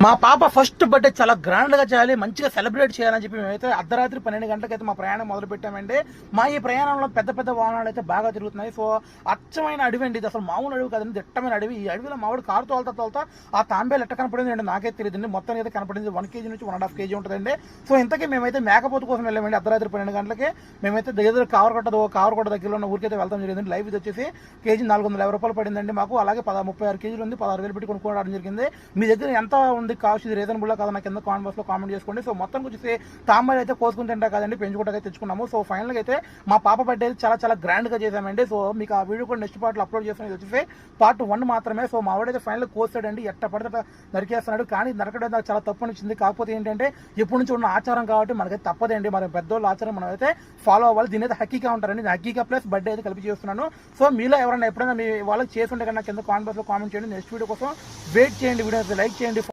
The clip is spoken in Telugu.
మా పాప ఫస్ట్ బర్త్డే చాలా గ్రాండ్ గా చేయాలి, మంచిగా సెలబ్రేట్ చేయాలని చెప్పి మేమైతే అర్ధరాత్రి 12 గంటలకైతే మా ప్రయాణం మొదలు పెట్టామండి. మా ఈ ప్రయాణంలో పెద్ద పెద్ద వాహనాలు అయితే బాగా తిరుగుతున్నాయి. సో అచ్చమైన అడవి అండి, ఇది అసలు మామూలు అడవి కాదండి, దిట్టమైన అడవి. ఈ అడవిలో మామిడి కారు తోలుతా ఆ తాంబేలు ఎట్ట కనపడింది అండి నాకైతే తెలియదండి. మొత్తం అయితే కనపడింది 1 kg నుంచి 1.5 kg ఉంటుందండి. సో ఇంతకీ మేమైతే మేకపోతు కోసం వెళ్ళామండి. అర్ధరాత్రి 12 గంటలకి మేమైతే దగ్గర కావరకొట్ట దగ్గరలో ఉన్న ఊరికైతే వెళ్తాం జరిగింది. లైవ్ ఇది వచ్చేసి కేజీ 450 రూపాయలు పడిందండి మాకు. అలాగే 36 kg ఉంది, 16,000 పెట్టి కొనుక్కోవడం జరిగింది. మీ దగ్గర ఎంత ఉంది కాస్ట్, ఇది రీజనబుల్ కదా నాకు కింద కామెంట్ బాక్స్ లో కామెంట్ చేసుకోండి. సో మొత్తం వచ్చేసి తాంబేలు అయితే కోసుకుని తింటా కదండి, పెంచుకుంటే తెచ్చుకున్నాము. సో ఫైనల్ గా అయితే మా పాప బర్త్డే చాలా చాలా గ్రాండ్ గా చేసామండి. సో మీకు ఆ వీడియో కూడా నెక్స్ట్ పార్ట్ లో అప్లోడ్ చేస్తాను. ఇది వచ్చేసి పార్ట్ 1 మాత్రమే. సో మా వాడైతే ఫైనల్ కోస్తాడండి, ఎట్ట పడితే నరికేస్తున్నాడు. కానీ నరకడం నాకు చాలా తప్పు అనిపించింది. కాకపోతే ఏంటంటే ఎప్పటి నుంచి ఉన్న ఆచారం కాబట్టి మనకైతే తప్పదండి, మన పెద్దోళ్ళ ఆచారం మనం అయితే ఫాలో అవ్వాలి. దీని అయితే హక్కీగా ఉంటారండి, హక్కీగా ప్లస్ బర్త్డే అయితే కలిపి చేస్తున్నాను. సో మీలో ఎవరైనా ఎప్పుడైనా మీ వాళ్ళకి చేస్తుంటే కన్నా కింద కామెంట్ బాక్స్ లో కామెంట్ చేయండి. నెక్స్ట్ వీడియో కోసం వెయిట్ చేయండి, వీడియో లైక్ చేయండి.